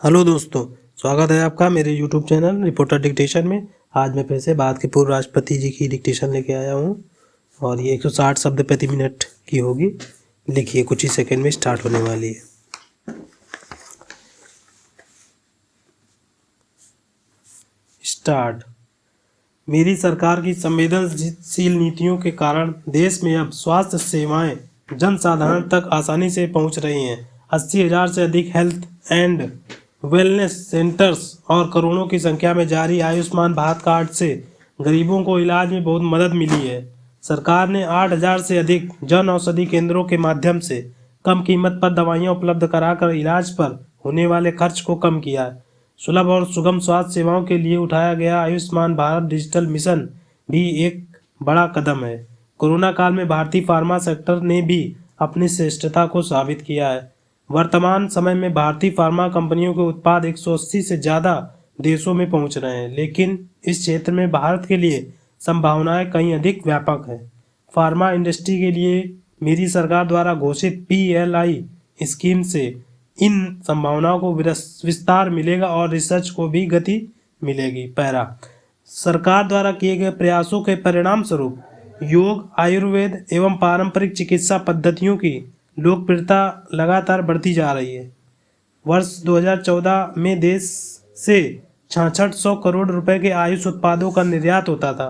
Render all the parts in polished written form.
Hello दोस्तों, स्वागत है आपका मेरे यूट्यूब चैनल रिपोर्टर डिक्टेशन में। आज मैं फिर से भारत के पूर्व राष्ट्रपति जी की डिक्टेशन लेके आया हूँ और ये 160 शब्द प्रति मिनट की होगी। लिखिए, कुछ ही सेकंड में स्टार्ट होने वाली है। स्टार्ट। मेरी सरकार की संवेदनशील नीतियों के कारण देश में अब स्वास्थ्य सेवाएं जन साधारण तक आसानी से पहुंच रही हैं। 80,000 से अधिक हेल्थ एंड वेलनेस सेंटर्स और करोड़ों की संख्या में जारी आयुष्मान भारत कार्ड से गरीबों को इलाज में बहुत मदद मिली है। सरकार ने 8,000 से अधिक जन औषधि केंद्रों के माध्यम से कम कीमत पर दवाइयां उपलब्ध कराकर इलाज पर होने वाले खर्च को कम किया है। सुलभ और सुगम स्वास्थ्य सेवाओं के लिए उठाया गया आयुष्मान भारत डिजिटल मिशन भी एक बड़ा कदम है। कोरोना काल में भारतीय फार्मा सेक्टर ने भी अपनी श्रेष्ठता को साबित किया है। वर्तमान समय में भारतीय फार्मा कंपनियों के उत्पाद 180 से ज़्यादा देशों में पहुंच रहे हैं, लेकिन इस क्षेत्र में भारत के लिए संभावनाएं कहीं अधिक व्यापक हैं। फार्मा इंडस्ट्री के लिए मेरी सरकार द्वारा घोषित PLI स्कीम से इन संभावनाओं को विस्तार मिलेगा और रिसर्च को भी गति मिलेगी। पैरा। सरकार द्वारा किए गए प्रयासों के परिणाम स्वरूप योग, आयुर्वेद एवं पारंपरिक चिकित्सा पद्धतियों की लोकप्रियता लगातार बढ़ती जा रही है। वर्ष 2014 में देश से 6600 करोड़ रुपए के आयुष उत्पादों का निर्यात होता था,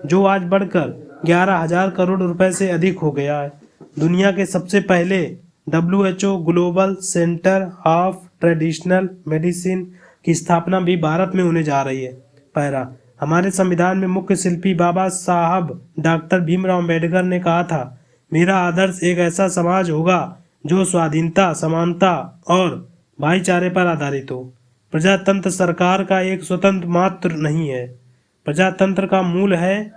जो आज बढ़कर 11,000 करोड़ रुपए से अधिक हो गया है। दुनिया के सबसे पहले WHO global centre of traditional medicine की स्थापना भी भारत में होने जा रही है। पैरा। हमारे संविधान में मुख्य शिल्पी बाबा साहब डॉक्टर भीमराव अम्बेडकर ने कहा था, मेरा आदर्श एक ऐसा समाज होगा जो स्वाधीनता, समानता और भाईचारे पर आधारित हो। प्रजातंत्र सरकार का एक स्वतंत्र मात्र नहीं है। प्रजातंत्र का मूल है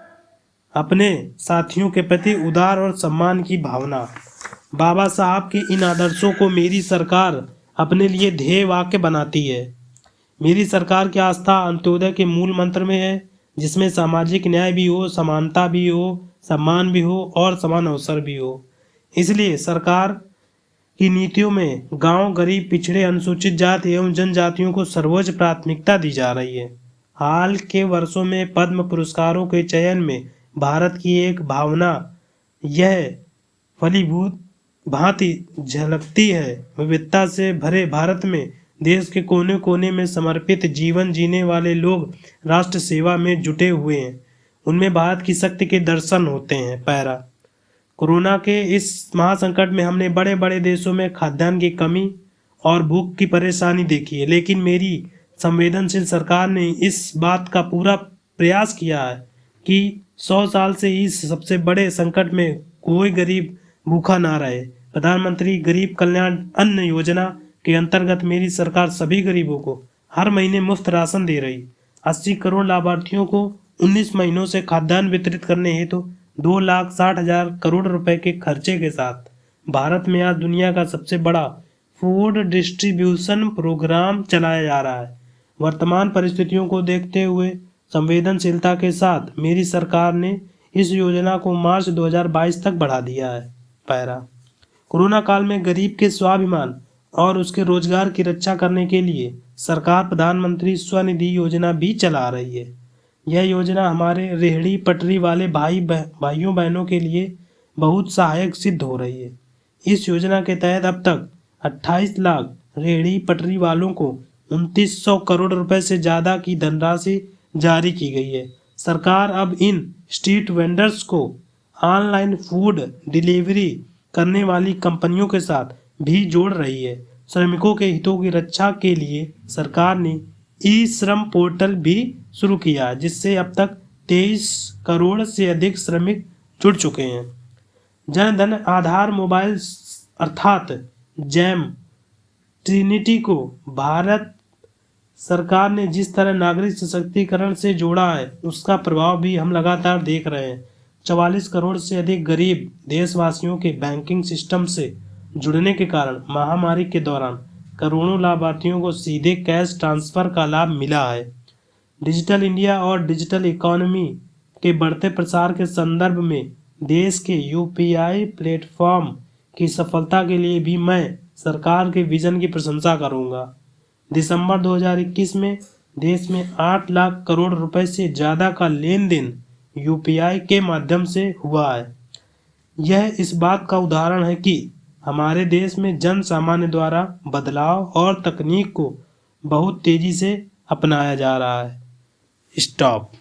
अपने साथियों के प्रति उदार और सम्मान की भावना। बाबा साहब के इन आदर्शों को मेरी सरकार अपने लिए ध्येय वाक्य बनाती है। मेरी सरकार की आस्था अंत्योदय के मूल मंत्र में है, जिसमें सामाजिक न्याय भी हो, समानता भी हो, सम्मान भी हो और समान अवसर भी हो। इसलिए सरकार की नीतियों में गांव, गरीब, पिछड़े, अनुसूचित जाति एवं जनजातियों को सर्वोच्च प्राथमिकता दी जा रही है। हाल के वर्षों में पद्म पुरस्कारों के चयन में भारत की एक भावना यह फलीभूत भांति झलकती है। विविधता से भरे भारत में देश के कोने कोने में समर्पित जीवन जीने वाले लोग राष्ट्र सेवा में जुटे हुए हैं। उनमें भारत की शक्ति के दर्शन होते हैं। पैरा। कोरोना के इस महासंकट में हमने बड़े बड़े देशों में खाद्यान्न की कमी और भूख की परेशानी देखी है, लेकिन मेरी संवेदनशील सरकार ने इस बात का पूरा प्रयास किया है कि 100 साल से इस सबसे बड़े संकट में कोई गरीब भूखा ना रहे। प्रधानमंत्री गरीब कल्याण अन्न योजना के अंतर्गत मेरी सरकार सभी गरीबों को हर महीने मुफ्त राशन दे रही। 80 करोड़ लाभार्थियों को 19 महीनों से खाद्यान्न वितरित करने हेतु 2,60,000 करोड़ रुपए के खर्चे के साथ भारत में आज दुनिया का सबसे बड़ा फूड डिस्ट्रीब्यूशन प्रोग्राम चलाया जा रहा है। वर्तमान परिस्थितियों को देखते हुए संवेदनशीलता के साथ मेरी सरकार ने इस योजना को मार्च 2022 तक बढ़ा दिया है। पैरा। कोरोना काल में गरीब के स्वाभिमान और उसके रोजगार की रक्षा करने के लिए सरकार प्रधानमंत्री स्वनिधि योजना भी चला रही है। यह योजना हमारे रेहड़ी पटरी वाले भाइयों बहनों के लिए बहुत सहायक सिद्ध हो रही है। इस योजना के तहत अब तक 28 लाख रेहड़ी पटरी वालों को 2,900 करोड़ रुपए से ज़्यादा की धनराशि जारी की गई है। सरकार अब इन स्ट्रीट वेंडर्स को ऑनलाइन फूड डिलीवरी करने वाली कंपनियों के साथ भी जोड़ रही है। श्रमिकों के हितों की रक्षा के लिए सरकार ने ई-श्रम पोर्टल भी शुरू किया, जिससे अब तक 23 करोड़ से अधिक श्रमिक जुड़ चुके हैं। जन धन आधार मोबाइल अर्थात जैम ट्रिनिटी को भारत सरकार ने जिस तरह नागरिक सशक्तिकरण से जोड़ा है, उसका प्रभाव भी हम लगातार देख रहे हैं। 44 करोड़ से अधिक गरीब देशवासियों के बैंकिंग सिस्टम से जुड़ने के कारण महामारी के दौरान करोड़ों लाभार्थियों को सीधे कैश ट्रांसफर का लाभ मिला है। डिजिटल इंडिया और डिजिटल इकोनॉमी के बढ़ते प्रसार के संदर्भ में देश के UPI प्लेटफॉर्म की सफलता के लिए भी मैं सरकार के विजन की प्रशंसा करूंगा। दिसंबर 2021 में देश में 8 लाख करोड़ रुपए से ज़्यादा का लेन देन यूपीआई के माध्यम से हुआ है। यह इस बात का उदाहरण है कि हमारे देश में जन सामान्य द्वारा बदलाव और तकनीक को बहुत तेजी से अपनाया जा रहा है। स्टॉप।